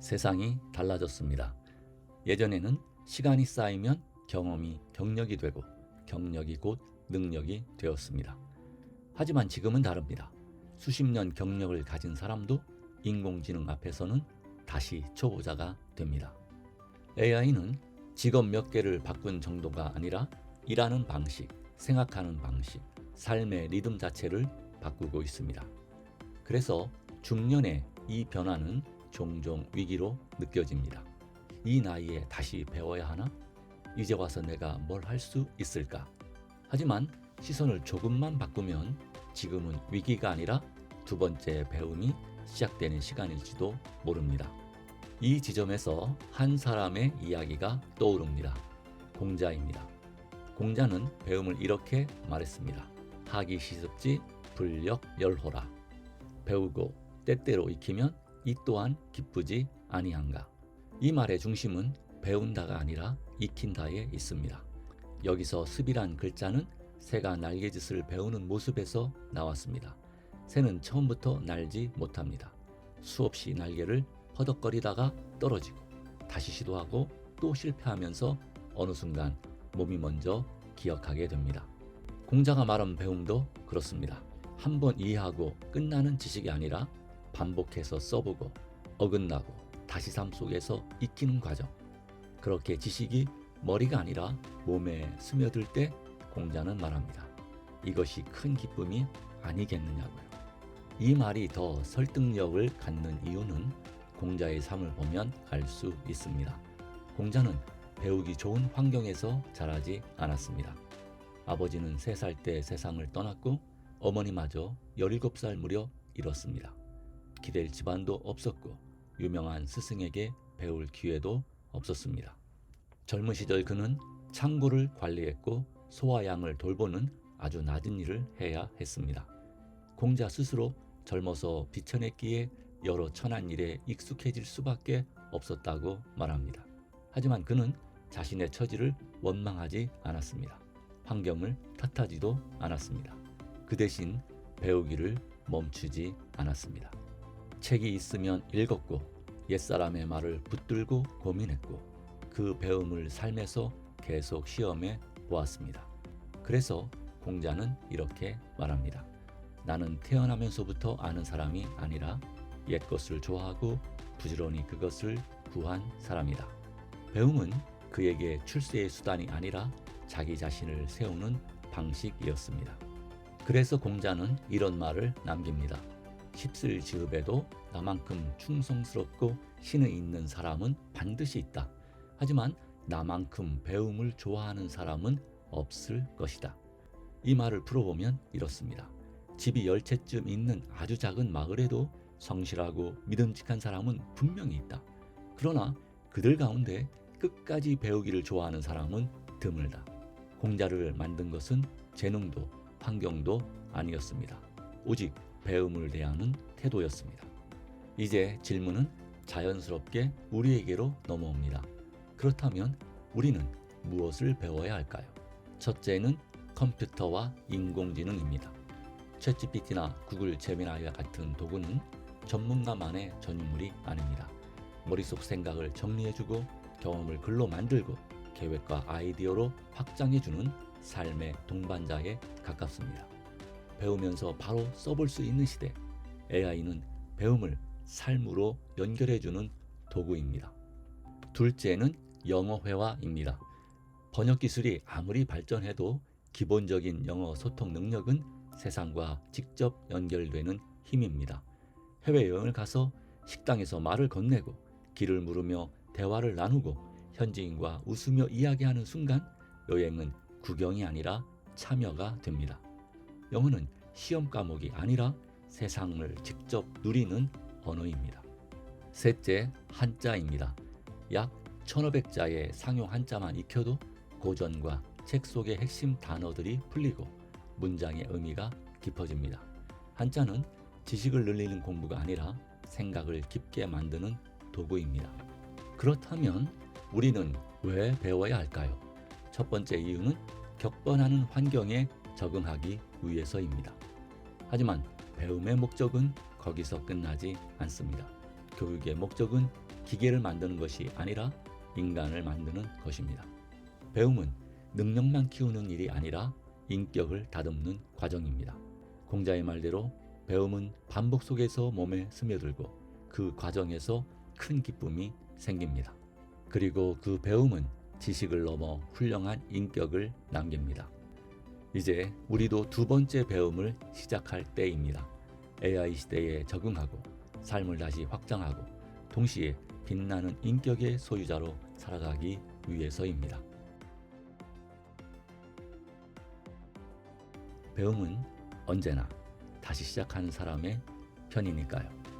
세상이 달라졌습니다. 예전에는 시간이 쌓이면 경험이 경력이 되고 경력이 곧 능력이 되었습니다. 하지만 지금은 다릅니다. 수십 년 경력을 가진 사람도 인공지능 앞에서는 다시 초보자가 됩니다. AI는 직업 몇 개를 바꾼 정도가 아니라 일하는 방식, 생각하는 방식, 삶의 리듬 자체를 바꾸고 있습니다. 그래서 중년의 이 변화는 종종 위기로 느껴집니다. 이 나이에 다시 배워야 하나? 이제 와서 내가 뭘 할 수 있을까? 하지만 시선을 조금만 바꾸면 지금은 위기가 아니라 두 번째 배움이 시작되는 시간일지도 모릅니다. 이 지점에서 한 사람의 이야기가 떠오릅니다. 공자입니다. 공자는 배움을 이렇게 말했습니다. 하기 시습지 불역열호라. 배우고 때때로 익히면 이 또한 기쁘지 아니한가. 이 말의 중심은 배운다가 아니라 익힌다에 있습니다. 여기서 습이란 글자는 새가 날개짓을 배우는 모습에서 나왔습니다. 새는 처음부터 날지 못합니다. 수없이 날개를 허덕거리다가 떨어지고 다시 시도하고 또 실패하면서 어느 순간 몸이 먼저 기억하게 됩니다. 공자가 말한 배움도 그렇습니다. 한번 이해하고 끝나는 지식이 아니라 반복해서 써보고 어긋나고 다시 삶 속에서 익히는 과정. 그렇게 지식이 머리가 아니라 몸에 스며들 때 공자는 말합니다. 이것이 큰 기쁨이 아니겠느냐고요. 이 말이 더 설득력을 갖는 이유는 공자의 삶을 보면 알 수 있습니다. 공자는 배우기 좋은 환경에서 자라지 않았습니다. 아버지는 3살 때 세상을 떠났고 어머니마저 17살 무렵 잃었습니다. 기댈 집안도 없었고 유명한 스승에게 배울 기회도 없었습니다. 젊은 시절 그는 창고를 관리했고 소와 양을 돌보는 아주 낮은 일을 해야 했습니다. 공자 스스로 젊어서 비천했기에 여러 천한 일에 익숙해질 수밖에 없었다고 말합니다. 하지만 그는 자신의 처지를 원망하지 않았습니다. 환경을 탓하지도 않았습니다. 그 대신 배우기를 멈추지 않았습니다. 책이 있으면 읽었고 옛사람의 말을 붙들고 고민했고 그 배움을 삶에서 계속 시험해 보았습니다. 그래서 공자는 이렇게 말합니다. 나는 태어나면서부터 아는 사람이 아니라 옛것을 좋아하고 부지런히 그것을 구한 사람이다. 배움은 그에게 출세의 수단이 아니라 자기 자신을 세우는 방식이었습니다. 그래서 공자는 이런 말을 남깁니다. 십슬지읍에도 나만큼 충성스럽고 신의 있는 사람은 반드시 있다. 하지만 나만큼 배움을 좋아하는 사람은 없을 것이다. 이 말을 풀어보면 이렇습니다. 집이 10채쯤 있는 아주 작은 마을에도 성실하고 믿음직한 사람은 분명히 있다. 그러나 그들 가운데 끝까지 배우기를 좋아하는 사람은 드물다. 공자를 만든 것은 재능도 환경도 아니었습니다. 오직 배움을 대하는 태도였습니다. 이제 질문은 자연스럽게 우리에게로 넘어옵니다. 그렇다면 우리는 무엇을 배워야 할까요? 첫째는 컴퓨터와 인공지능입니다. 챗GPT나 구글 제미나이와 같은 도구는 전문가만의 전유물이 아닙니다. 머릿속 생각을 정리해주고 경험을 글로 만들고 계획과 아이디어로 확장해주는 삶의 동반자에 가깝습니다. 배우면서 바로 써볼 수 있는 시대, AI는 배움을 삶으로 연결해주는 도구입니다. 둘째는 영어회화입니다. 번역 기술이 아무리 발전해도 기본적인 영어 소통 능력은 세상과 직접 연결되는 힘입니다. 해외여행을 가서 식당에서 말을 건네고 길을 물으며 대화를 나누고 현지인과 웃으며 이야기하는 순간 여행은 구경이 아니라 참여가 됩니다. 영어는 시험 과목이 아니라 세상을 직접 누리는 언어입니다. 셋째, 한자입니다. 약 1500자의 상용 한자만 익혀도 고전과 책 속의 핵심 단어들이 풀리고 문장의 의미가 깊어집니다. 한자는 지식을 늘리는 공부가 아니라 생각을 깊게 만드는 도구입니다. 그렇다면 우리는 왜 배워야 할까요? 첫 번째 이유는 격번하는 환경에 적응하기 위해서입니다. 하지만 배움의 목적은 거기서 끝나지 않습니다. 교육의 목적은 기계를 만드는 것이 아니라 인간을 만드는 것입니다. 배움은 능력만 키우는 일이 아니라 인격을 다듬는 과정입니다. 공자의 말대로 배움은 반복 속에서 몸에 스며들고 그 과정에서 큰 기쁨이 생깁니다. 그리고 그 배움은 지식을 넘어 훌륭한 인격을 남깁니다. 이제 우리도 두 번째 배움을 시작할 때입니다. AI 시대에 적응하고 삶을 다시 확장하고 동시에 빛나는 인격의 소유자로 살아가기 위해서입니다. 배움은 언제나 다시 시작하는 사람의 편이니까요.